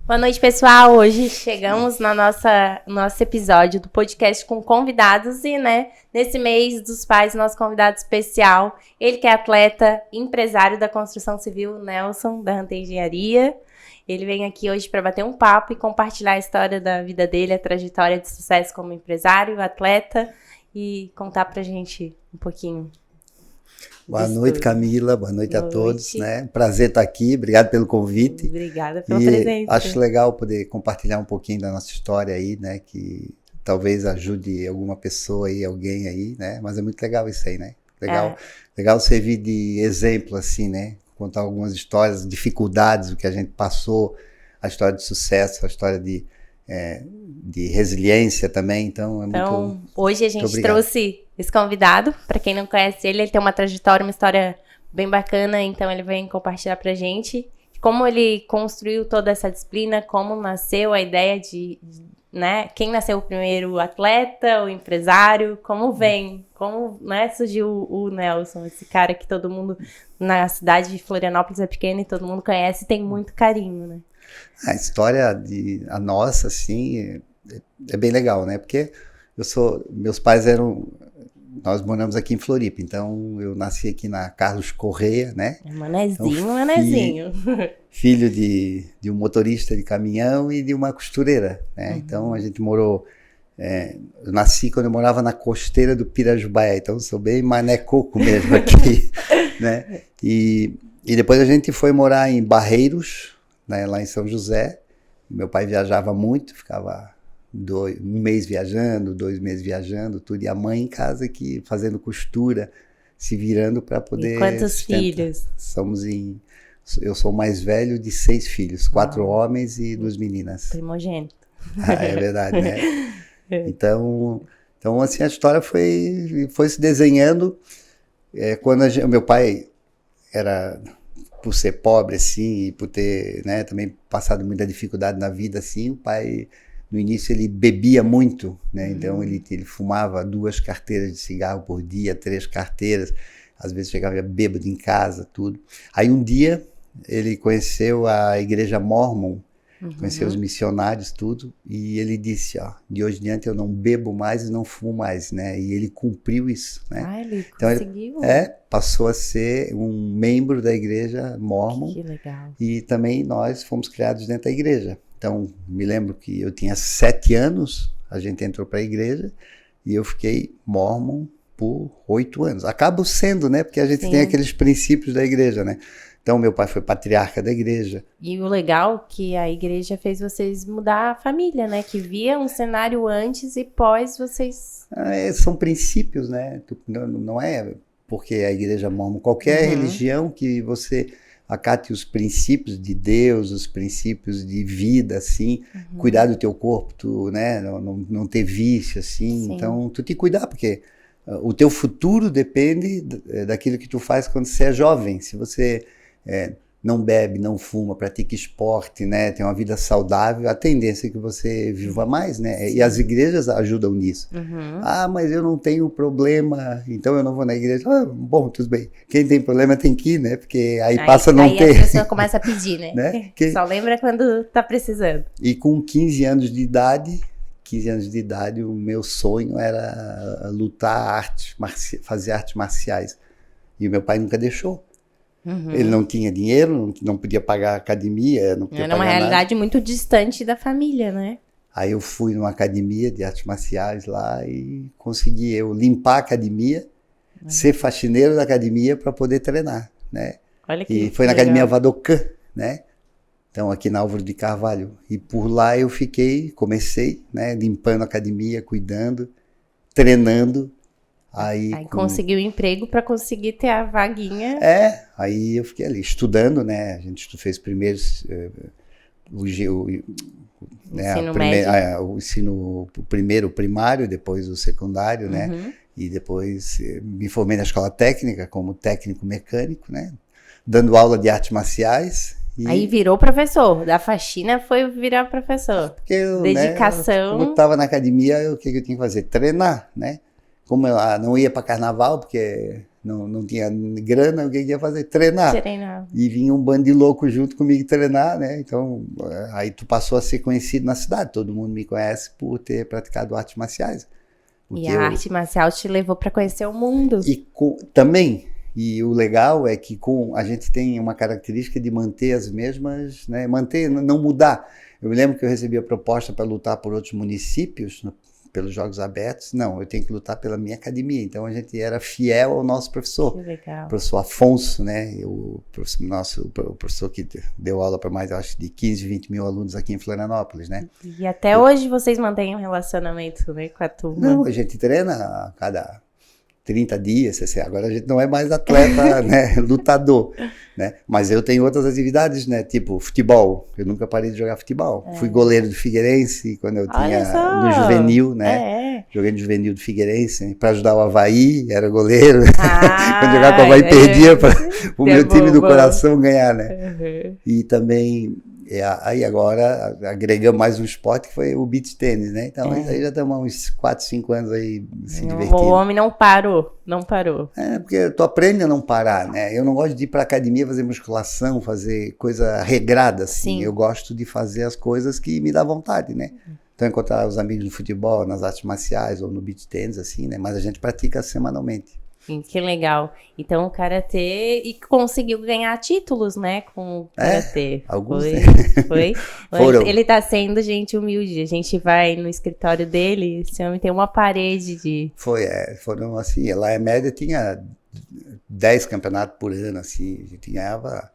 Boa noite, pessoal. Hoje chegamos no nosso episódio do podcast com convidados e, nesse mês dos pais, nosso convidado especial, ele que é atleta, empresário da construção civil, Nelson, da Hunter Engenharia. Ele vem aqui hoje para bater um papo e compartilhar a história da vida dele, a trajetória de sucesso como empresário, atleta e contar pra gente um pouquinho. Boa noite, Camila. Boa noite a todos. Prazer estar aqui. Obrigado pelo convite. Obrigada pela presença. Acho legal poder compartilhar um pouquinho da nossa história aí, que talvez ajude alguma pessoa aí, alguém aí, Mas é muito legal isso aí, Legal servir de exemplo, assim, Contar algumas histórias, dificuldades, o que a gente passou, a história de sucesso, a história de resiliência também. Então, hoje a gente trouxe esse convidado, para quem não conhece ele tem uma trajetória, uma história bem bacana, então ele vem compartilhar pra gente como ele construiu toda essa disciplina, como nasceu a ideia de quem nasceu o primeiro, o atleta, o empresário, como surgiu o Nelson, esse cara que todo mundo na cidade de Florianópolis é pequena e todo mundo conhece e tem muito carinho, A história a nossa, assim, é bem legal, Porque meus pais nós moramos aqui em Floripa, então eu nasci aqui na Carlos Correia, Manezinho. Filho de um motorista de caminhão e de uma costureira, Então a gente morou, eu nasci quando eu morava na costeira do Pirajubaé, então eu sou bem mané coco mesmo aqui, E depois a gente foi morar em Barreiros, lá em São José. Meu pai viajava muito, ficava um mês viajando, 2 meses viajando, tudo. E a mãe em casa aqui, fazendo costura, se virando para poder... E quantos filhos? Eu sou o mais velho de 6 filhos, 4 homens e 2 meninas. Primogênito. É verdade, Então, assim, a história foi se desenhando. Quando meu pai era... por ser pobre, assim, e por ter, também passado muita dificuldade na vida, assim, o pai, no início, ele bebia muito, Então, ele fumava 2 carteiras de cigarro por dia, 3 carteiras, às vezes chegava bêbado em casa, tudo. Aí, um dia, ele conheceu a igreja Mormon, conheceu os missionários, tudo, e ele disse, de hoje em diante eu não bebo mais e não fumo mais, E ele cumpriu isso, Ele então, conseguiu. Passou a ser um membro da igreja Mormon. Que legal. E também nós fomos criados dentro da igreja. Então, me lembro que eu tinha 7 anos, a gente entrou para a igreja e eu fiquei Mormon por 8 anos. Acabo sendo, porque a gente tem aqueles princípios da igreja, Então, meu pai foi patriarca da igreja. E o legal é que a igreja fez vocês mudar a família, Que via um cenário antes e pós vocês... São princípios, Não é porque a igreja Mormon, qualquer religião que você acate os princípios de Deus, os princípios de vida, assim, cuidar do teu corpo, tu, não ter vício, assim. Sim. Então, tu te cuidar, porque o teu futuro depende daquilo que tu faz quando você é jovem. Se você não bebe, não fuma, pratica esporte, tem uma vida saudável, a tendência é que você viva mais, E as igrejas ajudam nisso. Mas eu não tenho problema, então eu não vou na igreja. Bom, tudo bem. Quem tem problema tem que ir, Porque aí passa a não ter. Aí a pessoa começa a pedir, Só lembra quando tá precisando. E com 15 anos de idade, o meu sonho era lutar fazer artes marciais. E o meu pai nunca deixou. Ele não tinha dinheiro, não podia pagar academia, não podia pagar nada. Era uma realidade muito distante da família, Aí eu fui numa academia de artes marciais lá e consegui eu limpar a academia, ser faxineiro da academia para poder treinar, Olha que E foi na academia Vadocan, Então aqui na Álvaro de Carvalho. E por lá eu comecei, limpando a academia, cuidando, treinando. Aí conseguiu emprego para conseguir ter a vaguinha. Aí eu fiquei ali estudando, A gente fez primeiro o primeiro primário, depois o secundário, E depois me formei na escola técnica como técnico mecânico, Dando aula de artes marciais. Aí virou professor, da faxina foi virar professor. Porque dedicação. Como eu estava na academia, o que eu tinha que fazer? Treinar, Como eu não ia para carnaval, porque não tinha grana, o que ia fazer? Treinar. E vinha um bando de louco junto comigo treinar, né? Então, aí tu passou a ser conhecido na cidade. Todo mundo me conhece por ter praticado artes marciais. E a arte marcial te levou para conhecer o mundo. Também. E o legal é que a gente tem uma característica de manter as mesmas, né? Não mudar. Eu me lembro que eu recebi a proposta para lutar por outros municípios, pelos Jogos Abertos. Não, eu tenho que lutar pela minha academia. Então a gente era fiel ao nosso professor. Que legal. O professor Afonso, né? O professor que deu aula para mais, eu acho, de 15, 20 mil alunos aqui em Florianópolis, né? E até hoje vocês mantêm um relacionamento, né, com a turma? Não, a gente treina a cada 30 dias, agora a gente não é mais atleta, né, lutador, né, mas eu tenho outras atividades, né, tipo futebol, eu nunca parei de jogar futebol, fui goleiro do Figueirense quando eu tinha, no juvenil, né, joguei no juvenil do Figueirense, para ajudar o Avaí, era goleiro, quando jogava com o Avaí perdia para o meu time do coração ganhar, né, e também... aí agora agregamos mais um esporte que foi o beach tênis, né? Então aí já estamos há uns 4, 5 anos aí se divertindo. O homem não parou. Porque tu aprende a não parar, né? Eu não gosto de ir para academia fazer musculação, fazer coisa regrada, assim. Sim. Eu gosto de fazer as coisas que me dá vontade, né? Então encontrar os amigos no futebol, nas artes marciais ou no beach tênis, assim, né? Mas a gente pratica semanalmente. Que legal. Então o Karatê e conseguiu ganhar títulos, né, com o Karatê. Alguns foi. Ele tá sendo gente humilde. A gente vai no escritório dele, esse homem tem uma parede de... Foram assim, lá em média tinha 10 campeonatos por ano, assim, a gente ganhava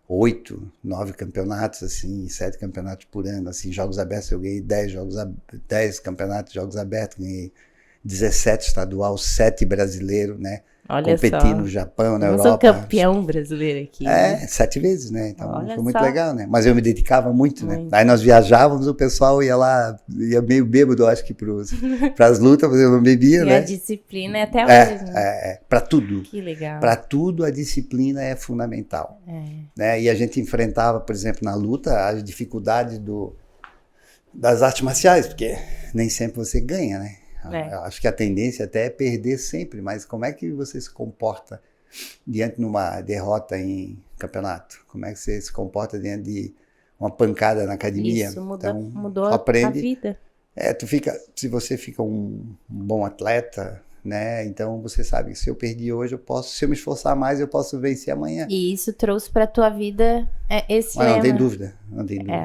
8, 9 campeonatos, assim, 7 campeonatos por ano, assim, jogos abertos, eu ganhei 10 campeonatos de jogos abertos, ganhei 17 estadual, 7 brasileiro, né? Olha competi só. No Japão, na Europa. Eu sou campeão brasileiro aqui. Né? 7 vezes, né? Então foi muito legal, né? Mas eu me dedicava muito, né? Aí nós viajávamos, o pessoal ia lá, ia meio bêbado, acho que para as lutas, eu não bebia, né? E a disciplina é até hoje, né? Para tudo. Que legal. Para tudo a disciplina é fundamental. Né? E a gente enfrentava, por exemplo, na luta, as dificuldades das artes marciais, porque nem sempre você ganha, né? Eu acho que a tendência até é perder sempre, mas como é que você se comporta diante de uma derrota em campeonato? Como é que você se comporta diante de uma pancada na academia? Isso mudou a vida. Se você fica um bom atleta, né? Então você sabe que se eu perdi hoje, se eu me esforçar mais, eu posso vencer amanhã. E isso trouxe para tua vida esse lema. Não tem dúvida.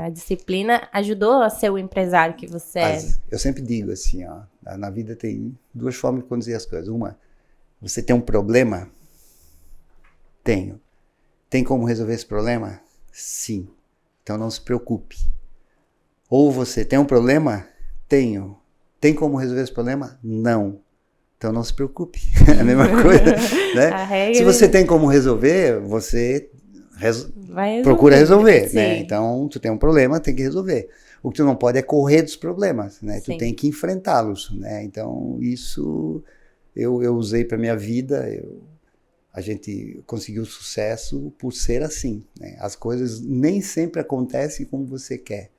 A disciplina ajudou a ser o empresário que você é. Eu sempre digo assim, ó, na vida tem 2 formas de conduzir as coisas. Uma, você tem um problema? Tenho. Tem como resolver esse problema? Sim. Então não se preocupe. Ou você tem um problema? Tenho. Tem como resolver esse problema? Não. Então não se preocupe, é a mesma coisa, né? Se você tem como resolver, você procura resolver, né? Então tu tem um problema, tem que resolver. O que tu não pode é correr dos problemas, né? Sim. Tu tem que enfrentá-los, né? Então isso eu usei para minha vida, a gente conseguiu sucesso por ser assim, né? As coisas nem sempre acontecem como você quer.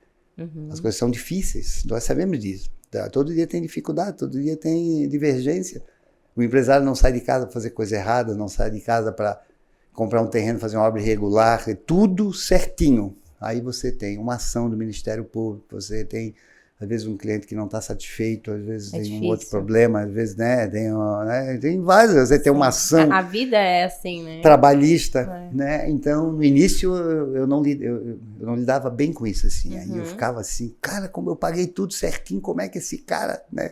As coisas são difíceis, nós sabemos disso. Todo dia tem dificuldade, todo dia tem divergência. O empresário não sai de casa para fazer coisa errada, não sai de casa para comprar um terreno, fazer uma obra irregular, tudo certinho. Aí você tem uma ação do Ministério Público, você tem, às vezes, um cliente que não está satisfeito, às vezes tem um outro problema, às vezes, né, tem várias, você tem uma ação... A vida é assim, né? Trabalhista, né? Então, no início, eu não lidava bem com isso, assim. Aí eu ficava assim, cara, como eu paguei tudo certinho, como é que esse cara, né?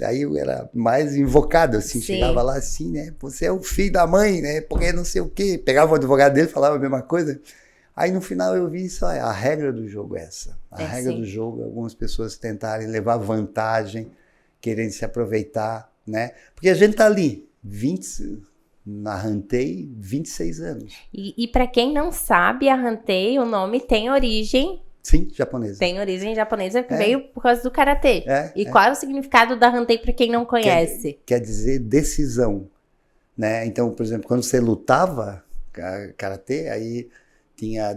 Aí eu era mais invocado, assim, chegava lá assim, né? Você é o filho da mãe, né? Porque não sei o quê. Pegava o advogado dele, falava a mesma coisa. Aí no final eu vi isso, a regra do jogo é essa. A regra do jogo é algumas pessoas tentarem levar vantagem, querendo se aproveitar, né? Porque a gente tá ali, na Hantei, 26 anos. E para quem não sabe, a Hantei, o nome tem origem... Sim, japonesa. Tem origem japonesa que veio por causa do Karatê. Qual é o significado da Hantei para quem não conhece? Quer dizer decisão, né? Então, por exemplo, quando você lutava Karatê, aí...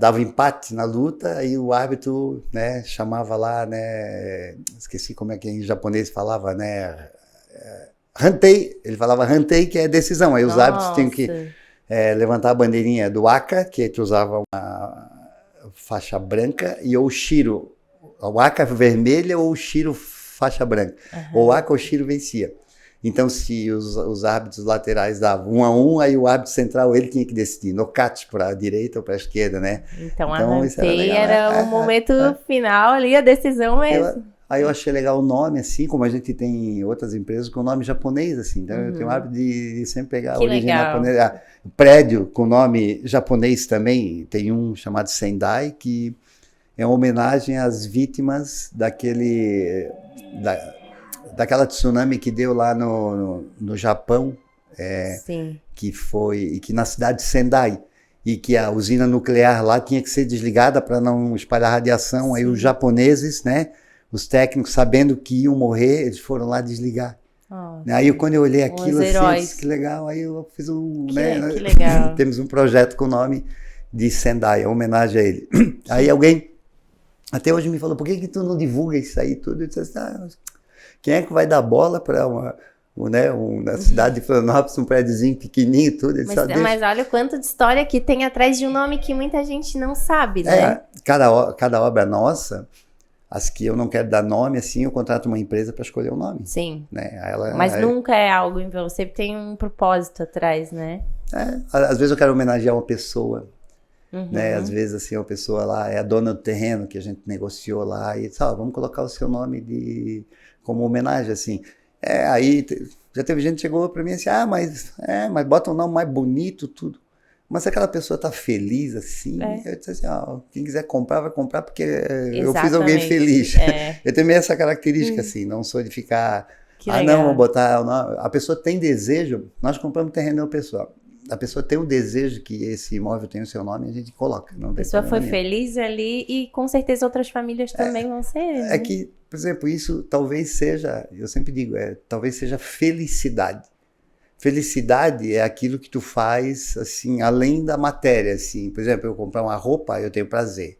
dava empate na luta, aí o árbitro, né, chamava lá, né, esqueci como é que em japonês falava, né, Hantei, ele falava Hantei, que é decisão. Aí os árbitros tinham que levantar a bandeirinha do Aka, que tu usava uma faixa branca, e ou o Shiro, o Aka vermelha ou o Shiro faixa branca. Ou o Aka ou o Shiro vencia. Então, se os árbitros laterais davam 1-1, aí o árbitro central, ele tinha que decidir, nocaute para a direita ou para a esquerda, né? Então a Hantei era o momento final ali, a decisão mesmo. Aí eu achei legal o nome, assim, como a gente tem em outras empresas com nome japonês, assim. Então eu tenho o hábito de sempre pegar a origem japonesa. O prédio com nome japonês também, tem um chamado Sendai, que é uma homenagem às vítimas daquela tsunami que deu lá no Japão, que na cidade de Sendai, e que a usina nuclear lá tinha que ser desligada para não espalhar radiação. Sim. Aí os japoneses, né, os técnicos, sabendo que iam morrer, eles foram lá desligar. Aí quando eu olhei aquilo, assim, que legal, aí eu fiz que legal. Temos um projeto com o nome de Sendai, homenagem a ele. Aí alguém, até hoje me falou, por que tu não divulga isso aí tudo? Eu disse assim, quem é que vai dar bola para na cidade de Florianópolis, um prédiozinho pequenininho e tudo? Mas olha o quanto de história que tem atrás de um nome que muita gente não sabe, né? Cada obra nossa, as que eu não quero dar nome, assim, eu contrato uma empresa para escolher o nome. Sim. Né? Mas nunca é algo, então você tem um propósito atrás, né? Às vezes eu quero homenagear uma pessoa. Né? Às vezes, assim, a pessoa lá é a dona do terreno que a gente negociou lá e vamos colocar o seu nome como homenagem, assim. Aí já teve gente que chegou para mim assim, mas bota um nome mais bonito, tudo. Mas se aquela pessoa tá feliz, assim, eu disse assim, quem quiser comprar, vai comprar porque eu fiz alguém feliz. Eu tenho essa característica, assim, não sou de ficar, não, vou botar o nome. A pessoa tem desejo, nós compramos terreno da pessoa. A pessoa tem um desejo que esse imóvel tenha o seu nome, a gente coloca. A pessoa foi feliz ali e com certeza outras famílias também vão ser. Né? É que, por exemplo, isso talvez seja, eu sempre digo, talvez seja felicidade. Felicidade é aquilo que tu faz, assim, além da matéria, assim. Por exemplo, eu comprar uma roupa, eu tenho prazer.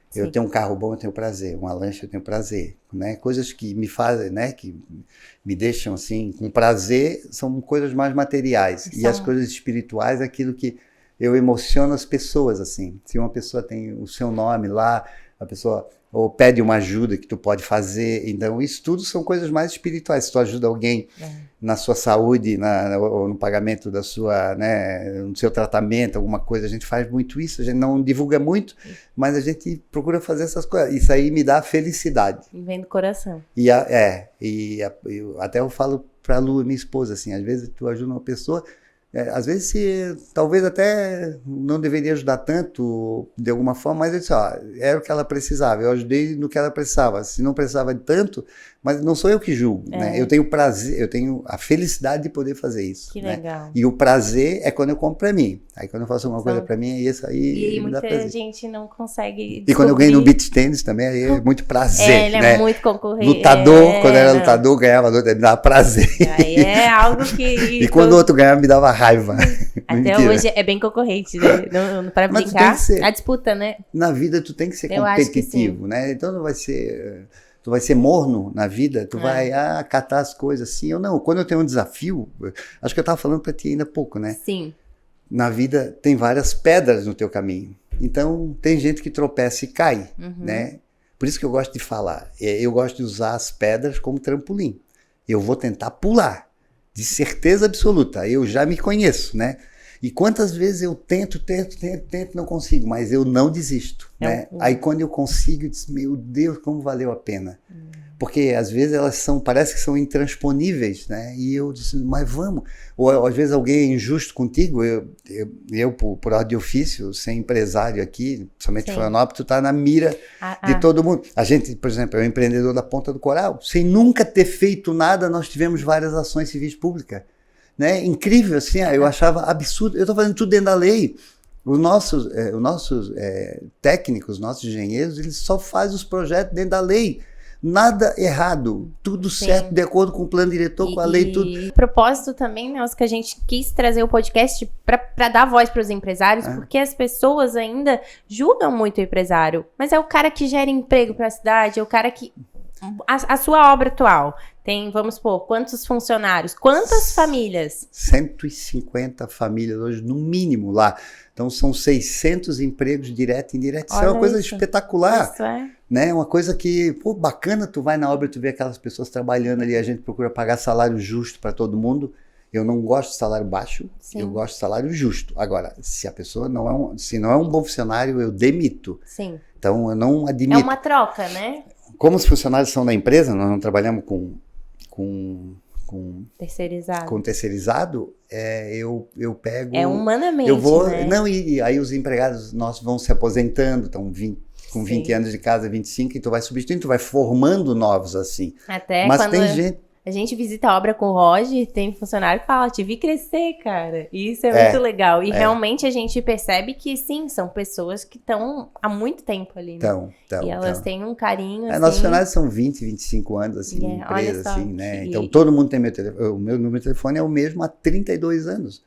Sim. Eu tenho um carro bom, eu tenho prazer. Uma lancha, eu tenho prazer. Né? Coisas que me fazem, né? Que me deixam, assim, com prazer, são coisas mais materiais. E as coisas espirituais é aquilo que eu emociono as pessoas, assim. Se uma pessoa tem o seu nome lá, a pessoa ou pede uma ajuda que tu pode fazer. Então, isso tudo são coisas mais espirituais. Se tu ajuda alguém na sua saúde, ou no pagamento da sua, né, no seu tratamento, alguma coisa, a gente faz muito isso. A gente não divulga muito, mas a gente procura fazer essas coisas. Isso aí me dá felicidade. E vem do coração. Até eu falo pra Lu, minha esposa, assim, às vezes tu ajuda uma pessoa... às vezes, talvez até não deveria ajudar tanto, de alguma forma, mas eu disse, era o que ela precisava, eu ajudei no que ela precisava, se não precisava de tanto, mas não sou eu que julgo, né? Eu tenho prazer, eu tenho a felicidade de poder fazer isso. Que né? legal. E o prazer é quando eu compro pra mim, aí quando eu faço alguma coisa pra mim, é isso aí. E muita gente não consegue descobrir. E quando eu ganho no beach tennis também, aí é muito prazer. Ele né? É muito concorrente. Lutador, quando eu era lutador, ganhava luta, me dava prazer. Aí é algo que... E quando o outro ganhava, me dava raiva. Até hoje é bem concorrente, né? Não para brincar, a disputa, né? Na vida tu tem que ser competitivo, né? Então não vai ser... Tu vai ser morno na vida, tu vai catar as coisas assim, ou não. Quando eu tenho um desafio, acho que eu estava falando para ti ainda há pouco, né? Sim. Na vida tem várias pedras no teu caminho. Então tem gente que tropeça e cai, né? Por isso que eu gosto de falar. Eu gosto de usar as pedras como trampolim. Eu vou tentar pular, de certeza absoluta. Eu já me conheço, né? E quantas vezes eu tento, não consigo, mas eu não desisto, né? Aí quando eu consigo, eu digo, meu Deus, como valeu a pena. Porque às vezes elas parece que são intransponíveis, né? E eu disse, mas vamos. Ou às vezes alguém é injusto contigo, eu por ordem de ofício, ser empresário aqui, somente em Florianópolis, tu tá na mira de todo mundo. A gente, por exemplo, é um empreendedor da Ponta do Coral, sem nunca ter feito nada, nós tivemos várias ações civis públicas. Né? Incrível, assim, eu achava absurdo. Eu estou fazendo tudo dentro da lei. Os nossos técnicos, os nossos engenheiros, eles só fazem os projetos dentro da lei. Nada errado, tudo certo, de acordo com o plano diretor, com a lei, tudo. E propósito também, né, que a gente quis trazer o podcast para dar voz para os empresários, porque as pessoas ainda julgam muito o empresário, mas é o cara que gera emprego para a cidade, é o cara que A sua obra atual tem, vamos supor, quantos funcionários? Quantas famílias? 150 famílias hoje, no mínimo, lá. Então, são 600 empregos direto e indireto. Isso é uma coisa espetacular. Isso é. Né? Uma coisa que, pô, bacana, tu vai na obra e tu vê aquelas pessoas trabalhando ali, a gente procura pagar salário justo para todo mundo. Eu não gosto de salário baixo, Sim. Eu gosto de salário justo. Agora, se a pessoa se não é um bom funcionário, eu demito. Sim. Então, eu não admito. É uma troca, né? Como os funcionários são da empresa, nós não trabalhamos com terceirizado, eu pego... É humanamente, eu vou, né? Não, e aí os empregados nossos vão se aposentando, estão com 20 anos de casa, 25, e tu vai substituindo, tu vai formando novos assim. Até mas quando tem gente... a gente visita a obra com o Roger, tem funcionário que fala, te vi crescer, cara. E isso é muito legal. E realmente a gente percebe que, sim, são pessoas que estão há muito tempo ali, né? E elas têm um carinho, assim... Nossos funcionários são 20, 25 anos, assim, empresa, assim, né? Então, todo mundo tem meu telefone. O meu número de telefone é o mesmo há 32 anos.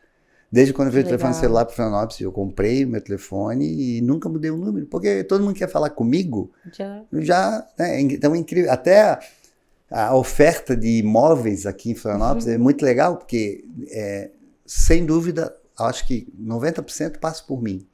Desde quando eu fiz o telefone celular para o Florianópolis, eu comprei o meu telefone e nunca mudei o número. Porque todo mundo quer falar comigo. Já né? Então, é incrível. Até... A oferta de imóveis aqui em Florianópolis é muito legal, porque, sem dúvida, acho que 90% passa por mim.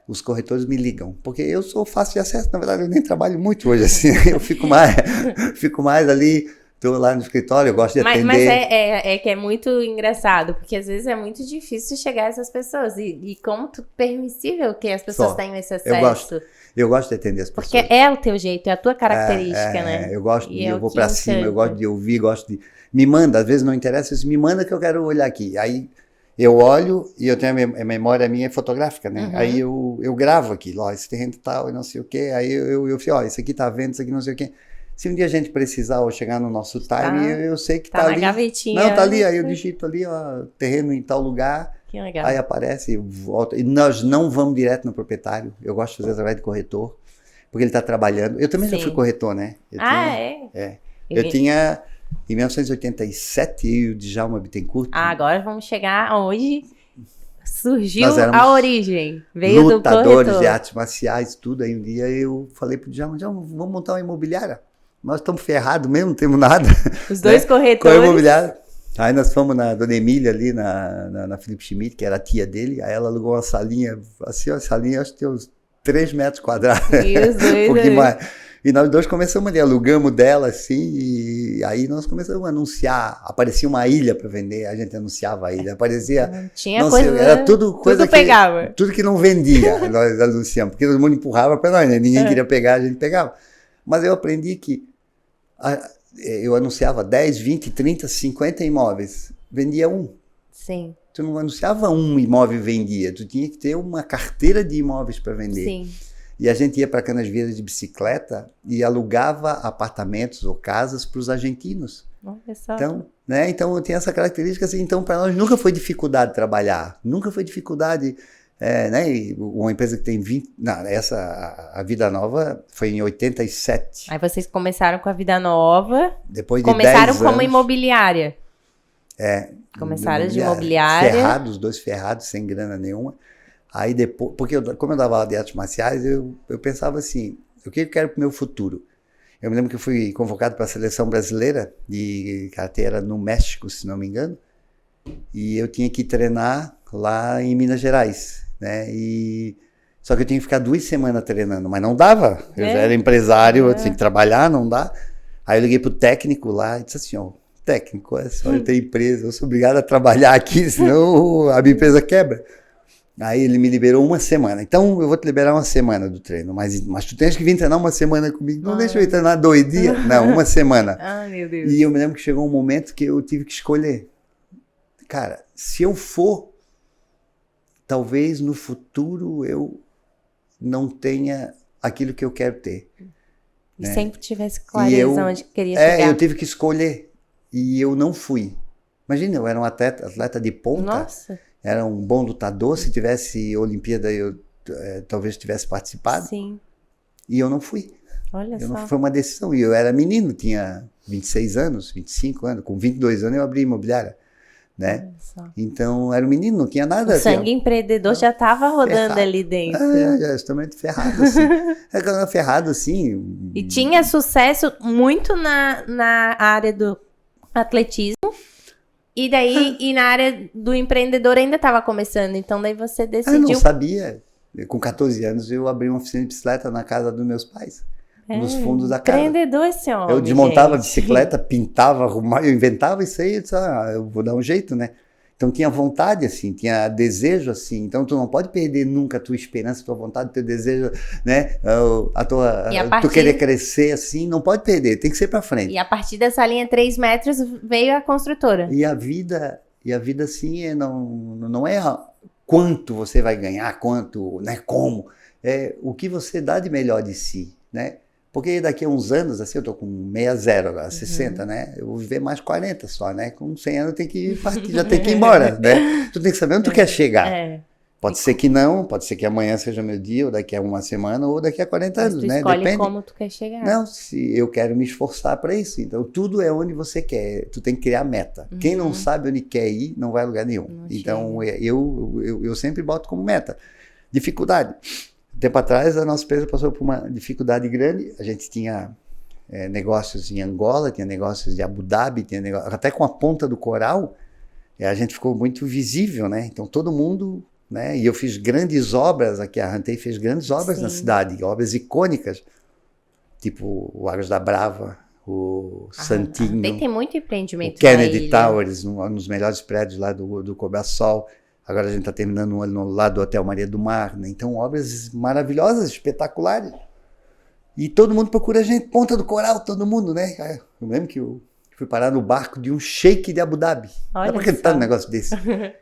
Os corretores me ligam, porque eu sou fácil de acesso. Na verdade, eu nem trabalho muito hoje, assim. Eu fico mais ali, estou lá no escritório, eu gosto de atender. Mas que é muito engraçado, porque às vezes é muito difícil chegar a essas pessoas. E como permissível que as pessoas tenham esse acesso. Eu gosto de atender as pessoas. Porque é o teu jeito, é a tua característica, né? Eu gosto eu vou pra cima, eu gosto de ouvir, gosto de... Me manda, às vezes não interessa, me manda que eu quero olhar aqui. Aí eu olho e eu tenho a memória minha fotográfica, né? Aí eu gravo aqui, ó, esse terreno tal e não sei o quê. Aí eu falo, ó, isso aqui tá vendo, isso aqui não sei o quê. Se um dia a gente precisar ou chegar no nosso time, eu sei que tá ali. Gavetinha. Não, tá ali, aí eu digito ali, ó, terreno em tal lugar. Que legal. Aí aparece, volta. E nós não vamos direto no proprietário. Eu gosto de fazer através de corretor, porque ele está trabalhando. Eu também já fui corretor, né? Eu tinha, em 1987, eu e o Djalma Bittencourt. Agora vamos chegar hoje. Surgiu a origem. Veio lutadores do corretor. de artes marciais, tudo. Aí um dia eu falei pro Djalma, vamos montar uma imobiliária. Nós estamos ferrados mesmo, não temos nada. Os dois corretores. Com a imobiliária. Aí nós fomos na Dona Emília ali, na Felipe Schmidt, que era a tia dele, aí ela alugou uma salinha, assim, uma salinha, acho que tem uns 3 metros quadrados. Isso, um pouquinho mais. E nós dois começamos ali, alugamos dela, assim, e aí nós começamos a anunciar, aparecia uma ilha para vender, a gente anunciava a ilha, aparecia... Tinha coisa... Era tudo coisa tudo pegava. Tudo que não vendia, nós anunciamos, porque todo mundo empurrava para nós, né? Ninguém queria pegar, a gente pegava. Mas eu aprendi que... eu anunciava 10, 20, 30, 50 imóveis. Vendia um. Sim. Tu não anunciava um imóvel e vendia. Tu tinha que ter uma carteira de imóveis para vender. Sim. E a gente ia para Canasvieiras de bicicleta e alugava apartamentos ou casas para os argentinos. Olha só. Então, né? Então eu tinha essa característica assim. Então para nós nunca foi dificuldade trabalhar. Nunca foi dificuldade... né? Uma empresa que tem 20... Não, a Vida Nova foi em 87. Aí vocês começaram com a Vida Nova. Depois de começaram 10 como anos, imobiliária. Começaram de imobiliária. Os dois ferrados, sem grana nenhuma. Aí depois... Porque como eu dava aula de artes marciais, eu pensava assim, o que eu quero pro meu futuro? Eu me lembro que eu fui convocado para a seleção brasileira de karatê, era no México, se não me engano. E eu tinha que treinar lá em Minas Gerais. Né? Só que eu tinha que ficar 2 semanas treinando, mas não dava. Eu já era empresário, eu tinha que trabalhar, não dá. Aí eu liguei pro técnico lá e disse assim, ó, técnico, é só eu ter empresa, eu sou obrigado a trabalhar aqui, senão a minha empresa quebra. Aí ele me liberou 1 semana. Então eu vou te liberar 1 semana do treino, mas tu tens que vir treinar 1 semana comigo. Não deixa eu ir treinar 2 dias, não, 1 semana. Ai, meu Deus. E eu me lembro que chegou um momento que eu tive que escolher. Cara, se eu for, talvez no futuro eu não tenha aquilo que eu quero ter. E sempre tivesse clareza onde queria chegar. Eu tive que escolher e eu não fui. Imagina, eu era um atleta de ponta. Nossa. Era um bom lutador. Se tivesse Olimpíada, eu talvez tivesse participado. Sim. E eu não fui. Olha só. Foi uma decisão. E eu era menino, tinha 26 anos, 25 anos. Com 22 anos eu abri imobiliária. né? Então, era um menino, não tinha nada. O sangue empreendedor já estava rodando ali dentro. Já também ferrado, assim. Era ferrado, assim. E tinha sucesso muito na área do atletismo. E daí, e na área do empreendedor ainda estava começando. Então, daí você decidiu... Eu não sabia. Com 14 anos, eu abri uma oficina de bicicleta na casa dos meus pais. Nos fundos da casa. Empreendedor esse homem, eu desmontava a bicicleta, pintava, arrumava, eu inventava isso aí, eu disse, eu vou dar um jeito, né? Então tinha vontade, assim, tinha desejo, assim. Então tu não pode perder nunca a tua esperança, a tua vontade, o teu desejo, né? Tu querer crescer, assim, não pode perder, tem que ser pra frente. E a partir dessa linha 3 metros veio a construtora. E a vida assim, não é quanto você vai ganhar, quanto, né? Como. É o que você dá de melhor de si, né? Porque daqui a uns anos, assim, eu tô com 60 agora, 60, né? Eu vou viver mais 40 só, né? Com 100 anos tem que partir, já tem que ir embora, né? Tu tem que saber onde tu quer chegar. Pode ser que não, pode ser que amanhã seja meu dia, ou daqui a uma semana, ou daqui a 40 anos, né? Escolhe Depende. como tu quer chegar. Não, se eu quero me esforçar para isso. Então, tudo é onde você quer. Tu tem que criar meta. Quem não sabe onde quer ir, não vai a lugar nenhum. Não então, eu sempre boto como meta. Dificuldade. Tempo atrás, a nossa empresa passou por uma dificuldade grande. A gente tinha negócios em Angola, tinha negócios de Abu Dhabi, tinha negócios, até com a Ponta do Coral, a gente ficou muito visível, né? Então, todo mundo, né? E eu fiz grandes obras aqui, a Hantei fez grandes obras na cidade, obras icônicas, tipo o Águas da Brava, o Santinho. Tem muito empreendimento. O Kennedy Towers, um dos melhores prédios lá do Cobrasol. Agora a gente está terminando um no lado do Hotel Maria do Mar, né? Então, obras maravilhosas, espetaculares. E todo mundo procura a gente, Ponta do Coral, todo mundo, né? Eu lembro que eu fui parar no barco de um sheik de Abu Dhabi. Não é para acreditar num negócio desse.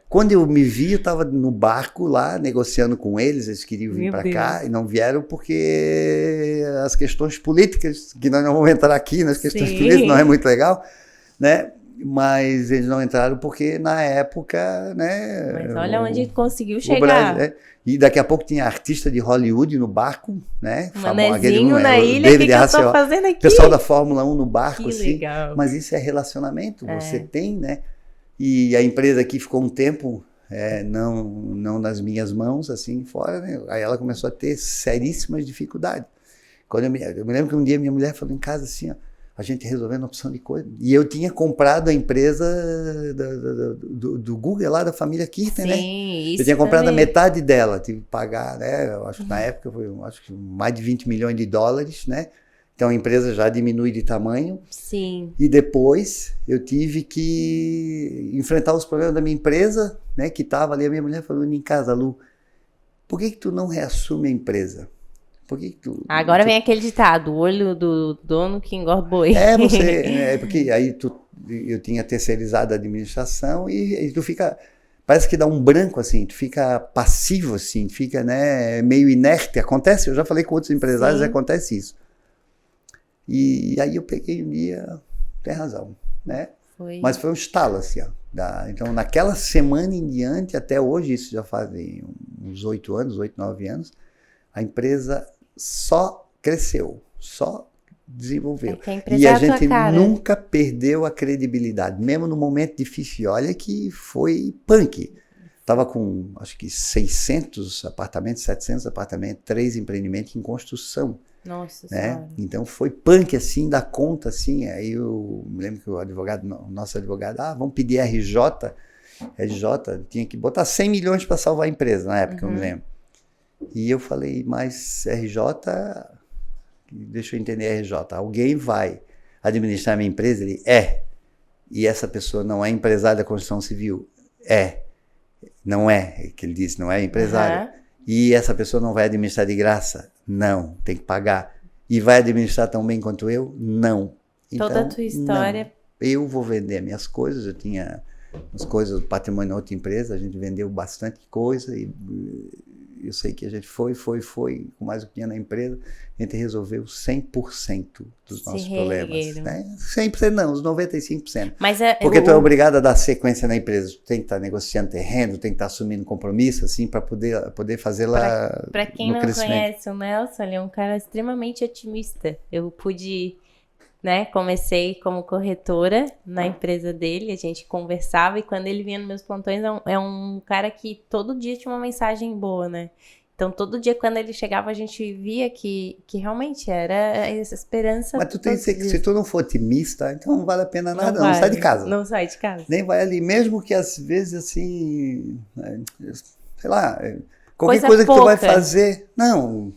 Quando eu me vi, eu estava no barco lá, negociando com eles, eles queriam vir para cá, e não vieram porque as questões políticas, que nós não vamos entrar aqui nas questões políticas, não é muito legal, né? Mas eles não entraram porque na época, né? Mas olha onde conseguiu chegar. E daqui a pouco tinha artista de Hollywood no barco, né? Manezinho na ilha, o que eu tô fazendo aqui? Pessoal da Fórmula 1 no barco, que assim. Legal. Mas isso é relacionamento, você tem, né? E a empresa aqui ficou um tempo não nas minhas mãos, assim, fora, né? Aí ela começou a ter seríssimas dificuldades. Quando eu me lembro que um dia minha mulher falou em casa assim, ó, a gente resolvendo uma opção de coisa. E eu tinha comprado a empresa do Google lá, da família Kirten, né? Isso eu tinha comprado também. a metade dela, tive que pagar, né? Eu acho que na época foi mais de 20 milhões de dólares, né? Então a empresa já diminui de tamanho. Sim. E depois eu tive que enfrentar os problemas da minha empresa, né? Que estava ali, a minha mulher falando em casa, Lu, por que tu não reassume a empresa? Agora vem aquele ditado, o olho do dono que engorda boi. Porque aí eu tinha terceirizado a administração e tu fica, parece que dá um branco assim, tu fica passivo assim, fica, né, meio inerte, acontece, eu já falei com outros empresários, acontece isso. E aí eu peguei um dia, tem razão, né? Mas foi um estalo assim, ó. Então naquela semana em diante, até hoje, isso já fazem uns 8 anos, 8, 9 anos, a empresa só cresceu, só desenvolveu. E a gente nunca perdeu a credibilidade, mesmo no momento difícil. Olha que foi punk. Estava com, acho que 600 apartamentos, 700 apartamentos, 3 empreendimentos em construção. Nossa né? Então foi punk assim, da conta assim. Aí eu me lembro que o nosso advogado, vamos pedir RJ, tinha que botar 100 milhões para salvar a empresa na época, eu me lembro. E eu falei, mas RJ, deixa eu entender RJ, alguém vai administrar minha empresa? Ele, e essa pessoa não é empresária da construção civil? Não é, que ele disse, não é empresário. E essa pessoa não vai administrar de graça? Não, tem que pagar. E vai administrar tão bem quanto eu? Não. Então, toda a tua história... Não. Eu vou vender minhas coisas, eu tinha as coisas do patrimônio da outra empresa, a gente vendeu bastante coisa e eu sei que a gente foi, com mais o que tinha na empresa, a gente resolveu 100% dos nossos problemas. Né? 100% não, os 95%. Porque tu é obrigado a dar sequência na empresa, tu tem que estar negociando terreno, tem que estar assumindo compromisso, assim, para poder fazer lá Para quem não conhece o Nelson, ele é um cara extremamente otimista. Eu pude né? Comecei como corretora na empresa dele, a gente conversava e quando ele vinha nos meus plantões é um cara que todo dia tinha uma mensagem boa, né? Então todo dia quando ele chegava a gente via que realmente era essa esperança. Mas tu tem que ser, se tu não for otimista, então não vale a pena nada, não sai de casa. Não sai de casa. Nem vai ali, mesmo que às vezes assim, sei lá, qualquer coisa que tu vai fazer. Não,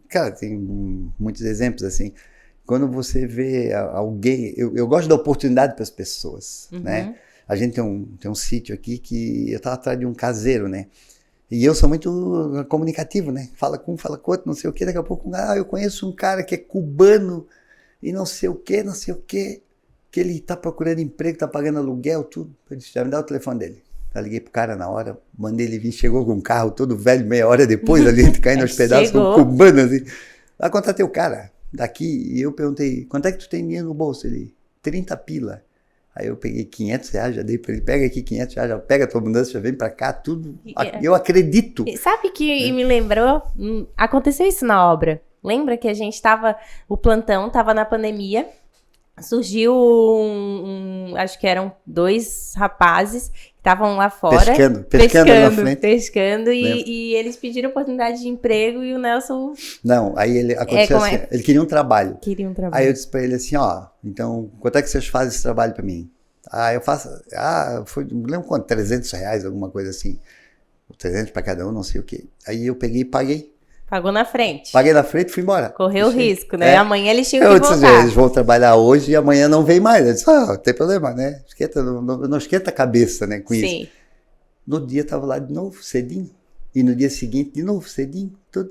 cara, tem muitos exemplos assim. Quando você vê alguém, eu gosto da oportunidade para as pessoas, né? A gente tem um sítio aqui que eu estava atrás de um caseiro, né? E eu sou muito comunicativo, né? Fala com um, fala com outro, não sei o quê. Daqui a pouco, eu conheço um cara que é cubano e não sei o quê, que ele está procurando emprego, está pagando aluguel, tudo. Eu disse, já me dá o telefone dele. Eu liguei pro cara na hora, mandei ele vir, chegou com um carro todo velho, meia hora depois, ali, caindo aos pedaços, com cubano, assim. Aí contratei o cara daqui e eu perguntei, quanto é que tu tem dinheiro no bolso? Ele, 30 pila. Aí eu peguei 500 reais, já dei pra ele, pega aqui 500 reais, já pega a tua abundância, já vem pra cá, tudo. Eu acredito. Sabe que me lembrou, aconteceu isso na obra. Lembra que a gente o plantão tava na pandemia, surgiu acho que eram 2 rapazes que estavam lá fora. Pescando na frente. Pescando e eles pediram oportunidade de emprego e o Nelson... Não, aí aconteceu assim, ele queria um trabalho. Aí eu disse pra ele assim, então, quanto é que vocês fazem esse trabalho pra mim? Eu faço, não lembro quanto, 300 reais, alguma coisa assim. 300 pra cada um, não sei o quê. Aí eu peguei e paguei. Pagou na frente. Paguei na frente e fui embora. Correu o risco, né? Amanhã eles tinham que voltar. Disse, eles vão trabalhar hoje e amanhã não vem mais. Eu disse, não tem problema, né? Não esquenta a cabeça, né, com isso. No dia estava lá de novo, cedinho. E no dia seguinte, de novo, cedinho, tudo.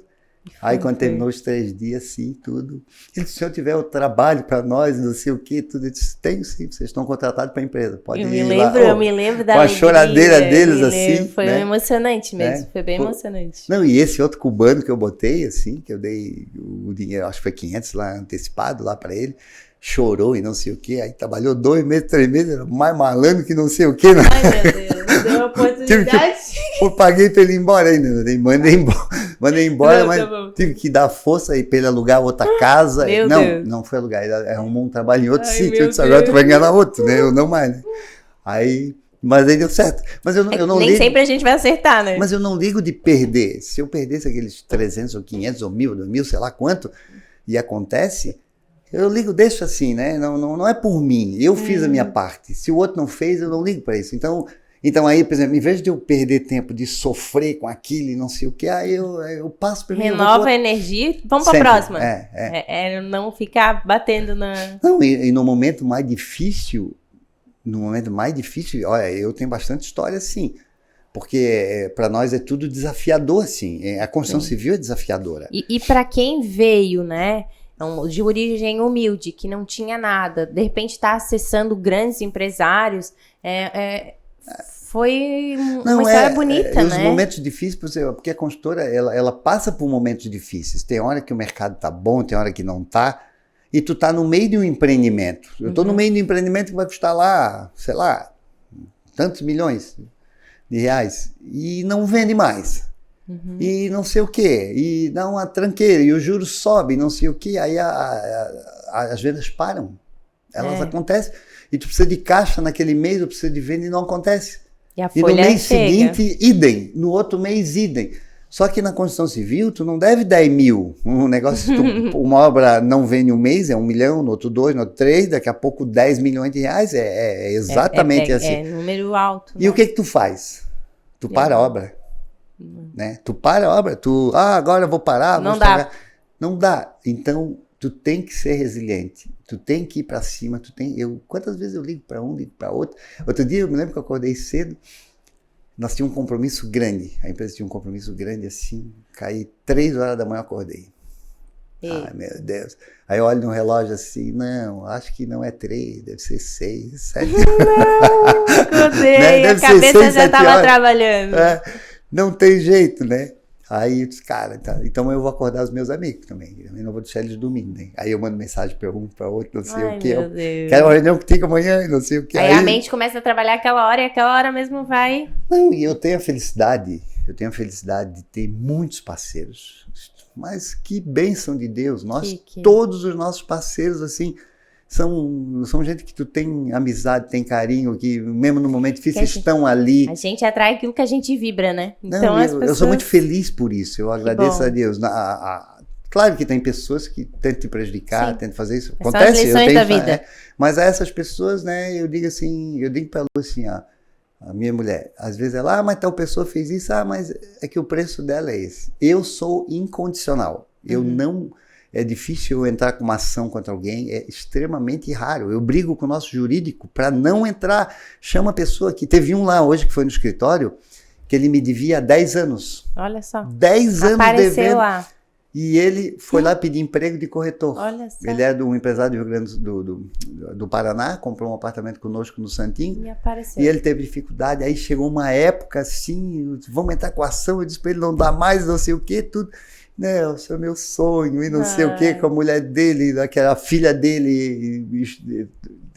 Aí quando terminou os 3 dias, assim, tudo. Ele disse, se eu tiver o trabalho para nós, não sei o quê, tudo. Eu disse, tenho sim, vocês estão contratados para a empresa. Pode ir lá. Eu me lembro da com a choradeira deles, assim. Foi emocionante mesmo, foi bem emocionante. Não, e esse outro cubano que eu botei, assim, que eu dei o dinheiro, acho que foi 500 lá, antecipado lá para ele, chorou e não sei o quê, aí trabalhou 2 meses, 3 meses, era mais malandro que não sei o quê. Né? Ai, meu Deus, deu uma oportunidade. Eu paguei para ele ir embora ainda, mandei embora, mas tive que dar força aí para ele alugar outra casa. Não foi alugar, ele arrumou um trabalho em outro sítio. Eu disse, agora tu vai enganar outro, né? Eu não mais, né? Mas aí deu certo. Mas eu não nem ligo, sempre a gente vai acertar, né? Mas eu não ligo de perder. Se eu perdesse aqueles 300 ou 500 ou 1.000, 2.000, sei lá quanto, e acontece, eu ligo, deixo assim, né? Não é por mim. Eu fiz a minha parte. Se o outro não fez, eu não ligo para isso. Então aí, por exemplo, em vez de eu perder tempo de sofrer com aquilo e não sei o que, aí eu passo para mim. Renova a energia, vamos para a próxima. Não ficar batendo na... Não, e no momento mais difícil, olha, eu tenho bastante história assim, porque para nós é tudo desafiador, assim, a construção civil é desafiadora. E para quem veio, né, de origem humilde, que não tinha nada, de repente está acessando grandes empresários, foi uma história bonita, né? Os momentos difíceis, porque a construtora, ela passa por momentos difíceis. Tem hora que o mercado tá bom, tem hora que não tá. E tu tá no meio de um empreendimento. Eu tô no meio de um empreendimento que vai custar lá, sei lá, tantos milhões de reais. E não vende mais. E não sei o quê. E dá uma tranqueira. E os juros sobem, não sei o quê. Aí as vendas param. Elas acontecem. E tu precisa de caixa naquele mês, tu precisa de venda e não acontece. E no mês seguinte, idem. No outro mês, idem. Só que na construção civil, tu não deve 10 mil. Um negócio, uma obra não vende um mês, é 1 milhão, no outro 2, no outro 3, daqui a pouco 10 milhões de reais. É exatamente assim. É número alto. E o que tu faz? Tu para a obra. Né? Tu para a obra. Agora eu vou parar. Não dá. Não dá. Então, tu tem que ser resiliente. Tu tem que ir para cima. Quantas vezes eu ligo para um, ligo para outro. Outro dia eu me lembro que eu acordei cedo. Nós tínhamos um compromisso grande. A empresa tinha um compromisso grande assim. Caí 3 horas da manhã, acordei. Ai, meu Deus. Aí eu olho no relógio assim, não, acho que não é 3, deve ser 6, 7. Não, acordei, né? A cabeça já estava trabalhando. Não tem jeito, né? Aí eu disse, cara, tá, então eu vou acordar os meus amigos também. Eu não vou deixar eles dormindo, né? Aí eu mando mensagem para um, para outro, não sei o quê. Quero uma reunião contigo amanhã, não sei o quê. Aí a mente começa a trabalhar aquela hora e aquela hora mesmo vai... Não, e eu tenho a felicidade de ter muitos parceiros. Mas que bênção de Deus. Nós, todos os nossos parceiros, assim, são gente que tu tem amizade, tem carinho, que mesmo no momento difícil estão ali. A gente atrai aquilo que a gente vibra, né? Então, eu sou muito feliz por isso, eu agradeço a Deus. Claro que tem pessoas que tentam te prejudicar, tentam fazer isso. Acontece, são as lições da vida. Mas a essas pessoas, né, eu digo pra Lu assim, a minha mulher, às vezes ela, mas tal pessoa fez isso, mas é que o preço dela é esse. Eu sou incondicional. Eu não... É difícil eu entrar com uma ação contra alguém, é extremamente raro. Eu brigo com o nosso jurídico para não entrar. Chama a pessoa que... Teve um lá hoje que foi no escritório, que ele me devia 10 anos. Olha só. 10 anos Apareceu devendo. Lá. E ele foi lá pedir emprego de corretor. Olha só. Ele é um empresário do Rio Grande do Paraná, comprou um apartamento conosco no Santinho. E apareceu. E ele teve dificuldade. Aí chegou uma época assim, vamos entrar com a ação. Eu disse para ele, não dá mais, não sei o quê, tudo. Nelson, é meu sonho, e não sei o quê, com a mulher dele, aquela filha dele,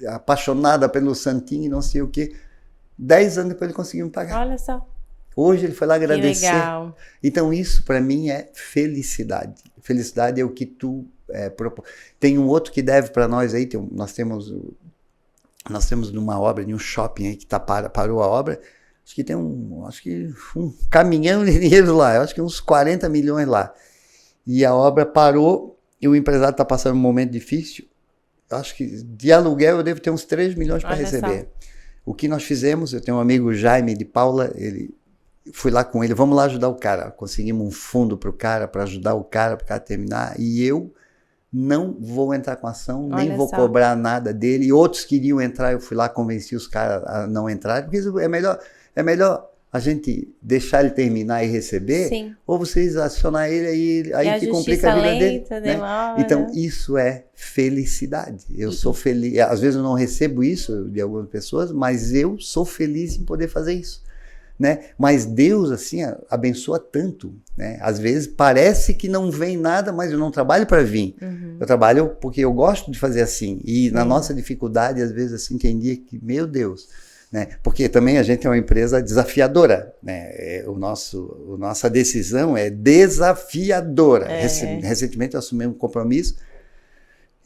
apaixonada pelo Santinho, não sei o quê. 10 anos depois ele conseguiu me pagar. Olha só. Hoje ele foi lá agradecer. Que legal. Então isso para mim é felicidade. Felicidade é o que tu propõe. Tem um outro que deve para nós aí, nós temos numa obra, em um shopping aí que parou a obra, acho que tem um caminhão de dinheiro lá, eu acho que uns 40 milhões lá. E a obra parou e o empresário está passando um momento difícil. Eu acho que de aluguel eu devo ter uns 3 milhões para receber. O que nós fizemos, eu tenho um amigo Jaime de Paula, fui lá com ele, vamos lá ajudar o cara. Conseguimos um fundo para o cara, para ajudar o cara terminar. E eu não vou entrar com ação, nem vou cobrar nada dele. E outros queriam entrar, eu fui lá, convenci os caras a não entrar. Porque é melhor a gente deixar ele terminar e receber, ou vocês acionar ele aí que complica a vida dele. Né? Então, isso é felicidade. Eu sou feliz. Às vezes eu não recebo isso de algumas pessoas, mas eu sou feliz em poder fazer isso. Né? Mas Deus, assim, abençoa tanto. Né? Às vezes parece que não vem nada, mas eu não trabalho para vir. Eu trabalho porque eu gosto de fazer assim. E na nossa dificuldade, às vezes, assim, tem dia que, meu Deus... Né? Porque também a gente é uma empresa desafiadora, né? Nossa decisão é desafiadora. Recentemente eu assumi um compromisso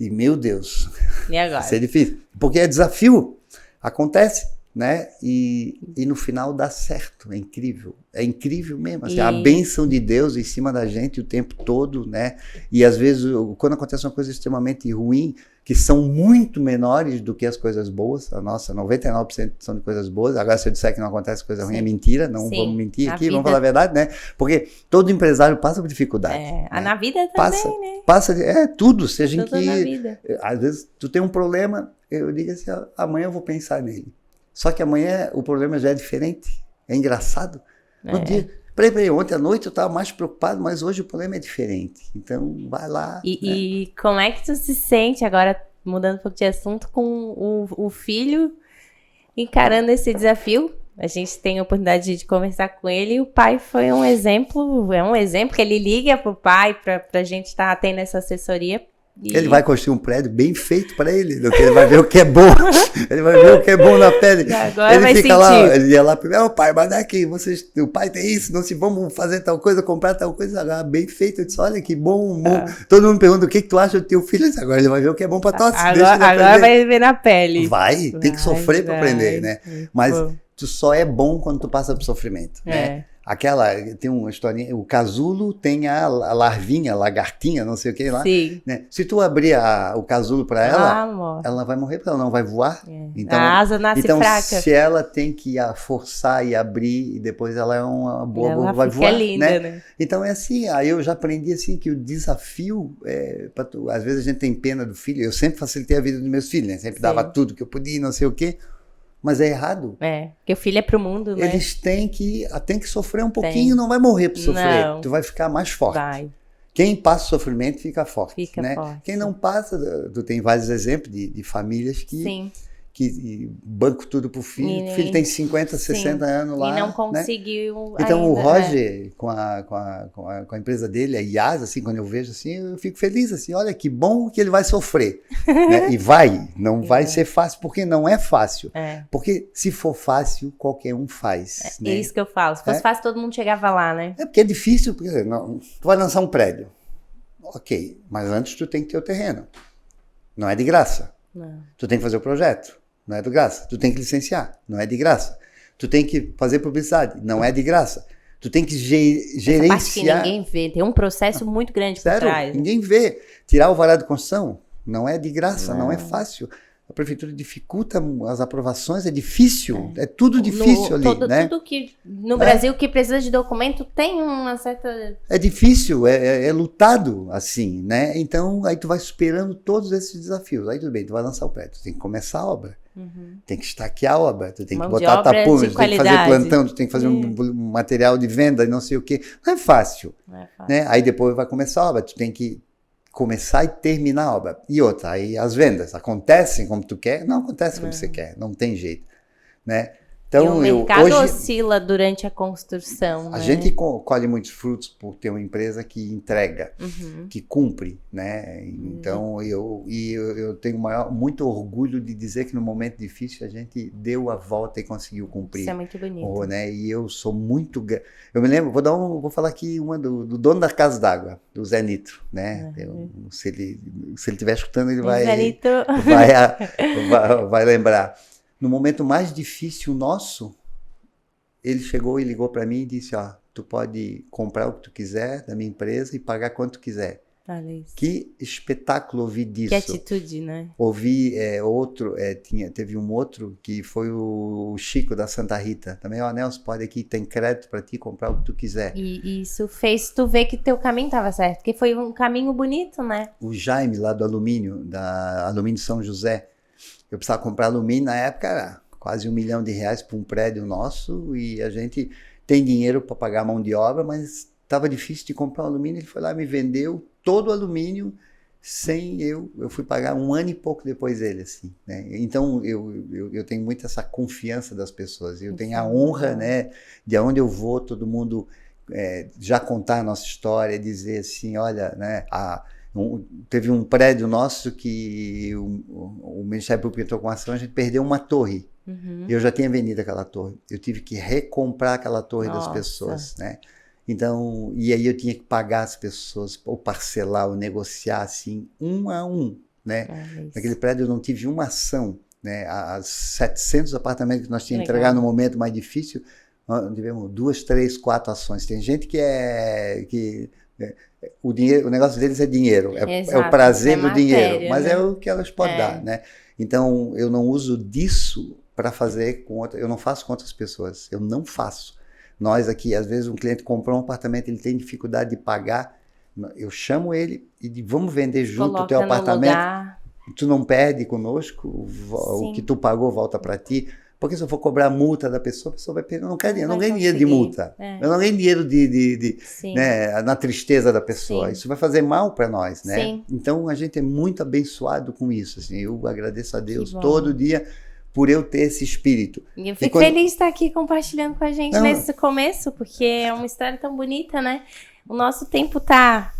e, meu Deus, e agora? Vai ser difícil. Porque é desafio, acontece, né? E no final dá certo, é incrível mesmo. Assim, a bênção de Deus em cima da gente o tempo todo, né? E às vezes, quando acontece uma coisa extremamente ruim, que são muito menores do que as coisas boas. A nossa, 99% são de coisas boas. Agora, se eu disser que não acontece coisa ruim, é mentira. Não vamos mentir aqui, vamos falar a verdade, né? Porque todo empresário passa por dificuldade. Né? Na vida também, né? Tudo. Seja tudo em na que... vida. Às vezes, tu tem um problema, eu digo assim, amanhã eu vou pensar nele. Só que amanhã o problema já é diferente. É engraçado. No dia... Peraí, ontem à noite eu estava mais preocupado, mas hoje o problema é diferente. Então, vai lá. E como é que tu se sente, agora mudando um pouco de assunto, com o filho encarando esse desafio? A gente tem a oportunidade de conversar com ele e o pai foi um exemplo, que ele liga pro pai pra gente estar tendo essa assessoria. Ele vai construir um prédio bem feito para ele, ele vai ver o que é bom, ele vai ver o que é bom na pele. Agora ele vai fica sentir. Lá, ele ia lá primeiro, pai, mas daqui, o pai tem isso, não se vamos fazer tal coisa, comprar tal coisa, bem feito. Eu disse, olha que bom. Todo mundo me pergunta o que tu acha do teu filho. Disse, agora ele vai ver o que é bom para todos. Agora vai ver na pele. Tem que sofrer para aprender, né? Mas tu só é bom quando tu passa por sofrimento, né? Tem uma historinha, o casulo tem a larvinha, a lagartinha, não sei o que lá. Sim. Né? Se tu abrir o casulo para ela vai morrer porque ela não vai voar. Então, a asa nasce fraca. Se ela tem que forçar e abrir, e depois ela é uma boa, ela vai voar. Linda, né? Então é assim, aí eu já aprendi assim que o desafio, às vezes a gente tem pena do filho, eu sempre facilitei a vida dos meus filhos, né? Sempre dava tudo que eu podia, não sei o quê. Mas é errado. Porque o filho é pro mundo, né? Eles têm que sofrer um pouquinho, não vai morrer por sofrer. Não. Tu vai ficar mais forte. Vai. Quem passa o sofrimento fica forte. Fica forte. Quem não passa, tu tem vários exemplos de famílias que banco tudo pro filho. O filho tem 50, 60 anos lá. E não conseguiu. Né? Então o Roger, com a empresa dele, a IAS, assim, quando eu vejo assim, eu fico feliz, assim, olha que bom que ele vai sofrer. Né? E não vai ser fácil, porque não é fácil. Porque se for fácil, qualquer um faz. É isso que eu falo. Se fosse fácil, todo mundo chegava lá, né? É porque é difícil, porque tu vai lançar um prédio. Ok, mas antes tu tem que ter o terreno. Não é de graça. Não. Tu tem que fazer o projeto, não é de graça. Tu tem que licenciar, não é de graça. Tu tem que fazer publicidade, não é de graça. Tu tem que gerenciar... Essa parte que ninguém vê, tem um processo muito grande por trás. Ninguém vê. Tirar o alvará de construção não é de graça, não é fácil. A prefeitura dificulta as aprovações, é difícil, é tudo difícil ali, né? Tudo que no Brasil que precisa de documento tem uma certa... É difícil, é lutado assim, né? Então, aí tu vai superando todos esses desafios. Aí tudo bem, tu vai lançar o prédio, tu tem que começar a obra. Tem que estaquear a obra, tu tem que botar tapumes, tu tem que fazer plantão, tu tem que fazer um material de venda e não sei o quê. Não é fácil, né? Aí depois vai começar a obra, tu tem que começar e terminar a obra. E outra, aí as vendas acontecem como tu quer? Não acontece como você quer, não tem jeito, né? Então, e o mercado oscila durante a construção, A gente colhe muitos frutos por ter uma empresa que entrega, que cumpre, né? Então, eu tenho muito orgulho de dizer que no momento difícil a gente deu a volta e conseguiu cumprir. Isso é muito bonito. Né? E eu sou muito... Eu me lembro, vou falar aqui uma do dono da Casa d'Água, do Zé Nitro, né? Se ele estiver escutando, ele vai lembrar. No momento mais difícil nosso, ele chegou e ligou para mim e disse, tu pode comprar o que tu quiser da minha empresa e pagar quanto quiser. Que espetáculo ouvir disso. Que atitude, né? Ouvi teve um outro que foi o Chico da Santa Rita. Também, Nelson, pode aqui, tem crédito para ti comprar o que tu quiser. E isso fez tu ver que teu caminho estava certo, porque foi um caminho bonito, né? O Jaime, lá do Alumínio, da Alumínio São José, eu precisava comprar alumínio, na época era quase R$1 milhão para um prédio nosso e a gente tem dinheiro para pagar a mão de obra, mas estava difícil de comprar alumínio. Ele foi lá e me vendeu todo o alumínio sem eu fui pagar 1 ano e pouco depois dele, assim, né? Então eu tenho muito essa confiança das pessoas, eu tenho a honra, né, de aonde eu vou, todo mundo já contar a nossa história, dizer assim, olha, né, teve um prédio nosso que o Ministério Público entrou com ação, a gente perdeu uma torre. Eu já tinha vendido aquela torre. Eu tive que recomprar aquela torre das pessoas, né? Então, e aí eu tinha que pagar as pessoas, ou parcelar, ou negociar, assim, um a um, né? Naquele prédio eu não tive uma ação, né? As 700 apartamentos que nós tínhamos que entregar no momento mais difícil, nós tivemos 2, 3, 4 ações. Tem gente o negócio deles é dinheiro, é o prazer do dinheiro, mas é o que elas podem dar, né? Então, eu não uso disso para fazer com outras, eu não faço com outras pessoas, eu não faço. Nós aqui, às vezes um cliente comprou um apartamento, ele tem dificuldade de pagar, eu chamo ele e vamos vender junto o teu apartamento, tu não perde conosco, o que tu pagou volta para ti. Porque se eu for cobrar multa da pessoa, a pessoa vai perder. Eu não ganho dinheiro de multa. Eu não ganho dinheiro né, na tristeza da pessoa. Isso vai fazer mal para nós, né? Então a gente é muito abençoado com isso. Assim. Eu agradeço a Deus todo dia por eu ter esse espírito. E eu fico feliz de estar aqui compartilhando com a gente nesse começo, porque é uma história tão bonita, né? O nosso tempo tá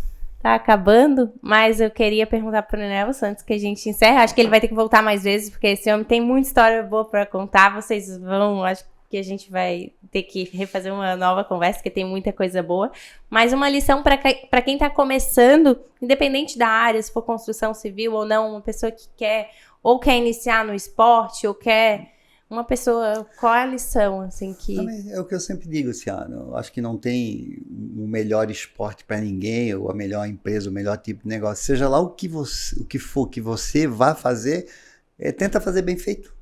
acabando, mas eu queria perguntar para o Nelson antes que a gente encerre. Acho que ele vai ter que voltar mais vezes, porque esse homem tem muita história boa para contar. Acho que a gente vai ter que refazer uma nova conversa, porque tem muita coisa boa. Mas uma lição para quem está começando, independente da área, se for construção civil ou não, uma pessoa que quer iniciar no esporte, ou quer... Uma pessoa, qual é a lição, assim, que... É o que eu sempre digo, assim, acho que não tem o melhor esporte para ninguém, ou a melhor empresa, o melhor tipo de negócio. Seja lá o que for que você vá fazer, tenta fazer bem feito.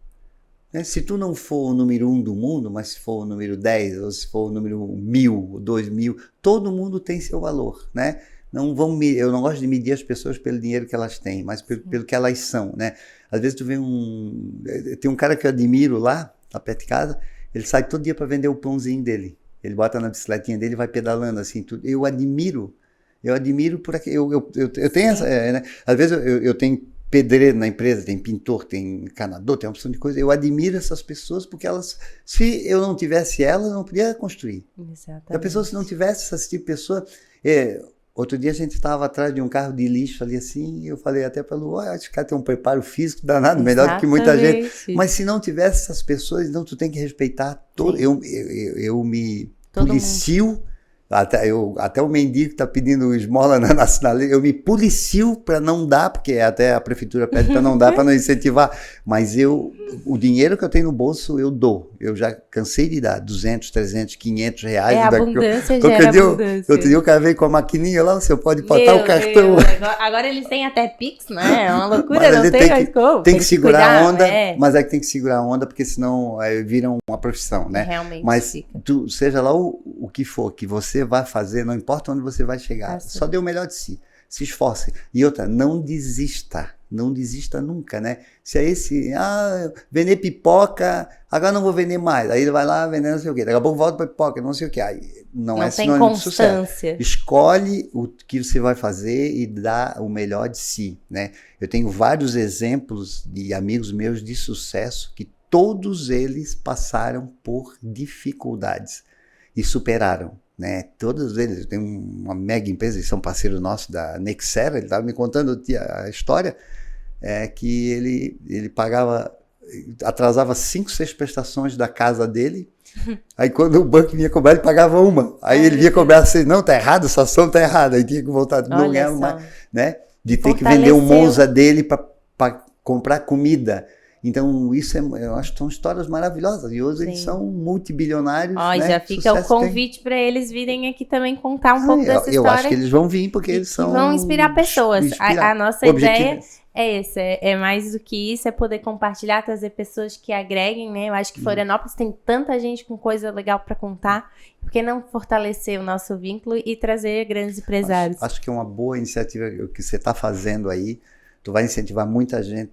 Né? Se tu não for o número 1 do mundo, mas se for o número 10, ou se for o número 1000, 2000, todo mundo tem seu valor, né? Eu não gosto de medir as pessoas pelo dinheiro que elas têm, mas pelo que elas são, né? Às vezes tu vê tem um cara que eu admiro lá perto de casa, ele sai todo dia para vender o pãozinho dele. Ele bota na bicicletinha dele e vai pedalando assim, tudo. Eu admiro por aqui. Eu tenho essa, né? Às vezes eu tenho pedreiro na empresa, tem pintor, tem encanador, tem uma opção de coisa. Eu admiro essas pessoas porque se eu não tivesse elas, eu não podia construir. Exatamente. A pessoa, se não tivesse esse tipo de pessoa... Outro dia a gente estava atrás de um carro de lixo ali assim, e eu falei até para Lu, esse cara tem um preparo físico danado, melhor do que muita gente. Mas se não tivesse essas pessoas, então tu tem que respeitar todo. Eu me policio Até o mendigo que tá pedindo esmola na sinaleira, eu me policio para não dar, porque até a prefeitura pede para não dar, para não incentivar, mas o dinheiro que eu tenho no bolso, eu dou. Eu já cansei de dar 200, 300, 500 reais. Abundância gera abundância. Outro dia o cara veio com a maquininha lá, você pode botar o cartão. Agora eles têm até Pix, né? É uma loucura, não tem mais como. Tem que segurar a onda, mas é que tem que segurar a onda, porque senão vira uma profissão, né? Realmente. Mas seja lá o que for, que você vai fazer, não importa onde você vai chegar, só dê o melhor de si, se esforce. E outra, não desista nunca, né? Se é vender pipoca, agora não vou vender mais, aí ele vai lá vender não sei o quê, daqui a pouco volta para pipoca, não sei o quê, aí não é sinônimo de sucesso. Escolhe o que você vai fazer e dá o melhor de si, né? Eu tenho vários exemplos de amigos meus de sucesso que todos eles passaram por dificuldades e superaram, né? Todos eles. Eu tenho uma mega empresa, eles são parceiros nossos da Nexera, ele estava me contando a história, que ele atrasava 5, 6 prestações da casa dele, aí quando o banco vinha cobrar, ele pagava uma, aí ele vinha cobrar assim, não, tá errado, essa ação tá errada, aí tinha que voltar, não ganhava mais, né? De ter que vender o Monza dele para comprar comida. Então, isso eu acho que são histórias maravilhosas. E hoje eles são multibilionários. Né? Já fica o convite para eles virem aqui também contar um pouco dessa história. Eu acho que eles vão vir porque eles são... vão inspirar pessoas. A nossa ideia é essa. É mais do que isso, é poder compartilhar, trazer pessoas que agreguem, né? Eu acho que Florianópolis tem tanta gente com coisa legal para contar. Por que não fortalecer o nosso vínculo e trazer grandes empresários? Acho que é uma boa iniciativa que você está fazendo aí. Tu vai incentivar muita gente.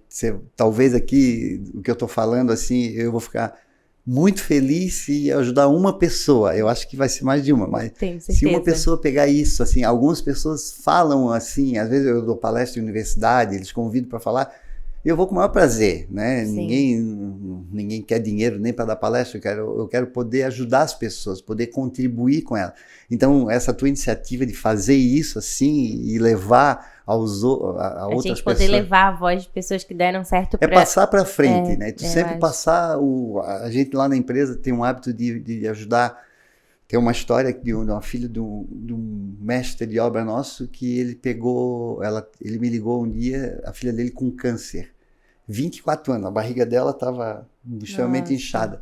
Talvez aqui, o que eu estou falando, assim, eu vou ficar muito feliz se ajudar uma pessoa. Eu acho que vai ser mais de uma, mas se uma pessoa pegar isso, assim, algumas pessoas falam assim, às vezes eu dou palestra em universidade, eles convidam para falar, eu vou com o maior prazer, né? Ninguém quer dinheiro nem para dar palestra, eu quero poder ajudar as pessoas, poder contribuir com elas. Então, essa tua iniciativa de fazer isso assim e levar a outras pessoas. Poder levar a voz de pessoas que deram certo para... passar para frente, né? Tu sempre passar... A gente lá na empresa tem um hábito de ajudar. Tem uma história de uma filha de um mestre de obra nosso que ele me ligou um dia, a filha dele com câncer. 24 anos, a barriga dela estava extremamente inchada.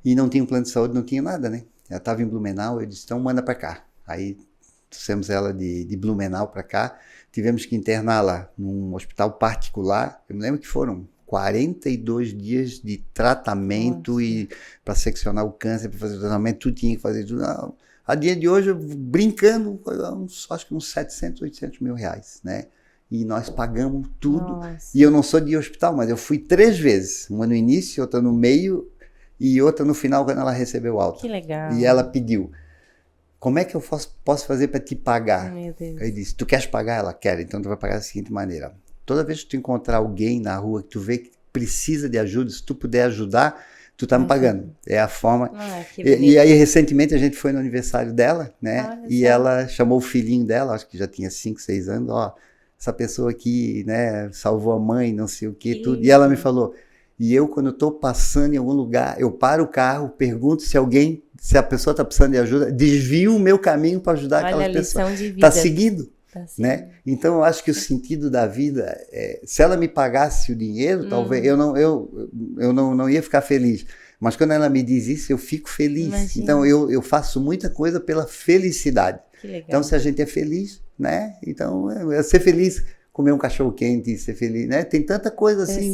E não tinha um plano de saúde, não tinha nada, né? Ela estava em Blumenau, eu disse, então manda para cá. Aí trouxemos ela de Blumenau para cá, tivemos que interná-la num hospital particular, eu me lembro que foram 42 dias de tratamento e para seccionar o câncer, para fazer o tratamento, tudo tinha que fazer tudo. A dia de hoje, brincando, acho que uns 700, 800 mil reais, né? E nós pagamos tudo. Nossa. E eu não sou de hospital, mas eu fui 3 vezes, uma no início, outra no meio e outra no final quando ela recebeu alta. Que legal. E ela pediu, como é que eu posso fazer para te pagar? Meu Deus. Eu disse, tu queres pagar? Ela quer, então tu vai pagar da seguinte maneira. Toda vez que tu encontrar alguém na rua que tu vê que precisa de ajuda, se tu puder ajudar, tu tá me pagando. É a forma. E aí, recentemente, a gente foi no aniversário dela, né? E ela chamou o filhinho dela, acho que já tinha 5, 6 anos, ó, essa pessoa aqui, né, salvou a mãe, não sei o quê, tudo. E ela me falou, e eu, quando eu tô passando em algum lugar, eu paro o carro, pergunto se a pessoa tá precisando de ajuda, desvio o meu caminho para ajudar aquela pessoa. Tá seguindo? Né? Então eu acho que o sentido da vida se ela me pagasse o dinheiro, talvez eu não ia ficar feliz, mas quando ela me diz isso eu fico feliz. Imagina. Então eu faço muita coisa pela felicidade. Que legal. Então se a gente é feliz, né? Então ser feliz, comer um cachorro quente, ser feliz, né? Tem tanta coisa assim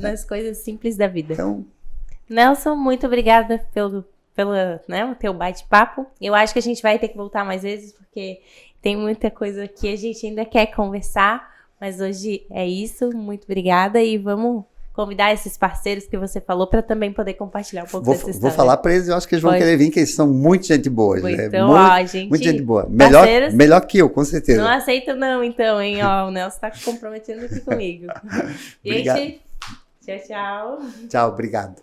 das coisas simples da vida. Então, Nelson, muito obrigada pelo né, o teu bate-papo. Eu acho que a gente vai ter que voltar mais vezes porque tem muita coisa que a gente ainda quer conversar, mas hoje é isso. Muito obrigada e vamos convidar esses parceiros que você falou para também poder compartilhar um pouco dessa história. Vou falar para eles, eu acho que eles vão querer vir, que eles são muito gente boa. Então, muito gente boa. Melhor que eu, com certeza. Não aceito não, então, hein? Ó, o Nelson está comprometendo aqui comigo. Gente, tchau. Tchau, obrigado.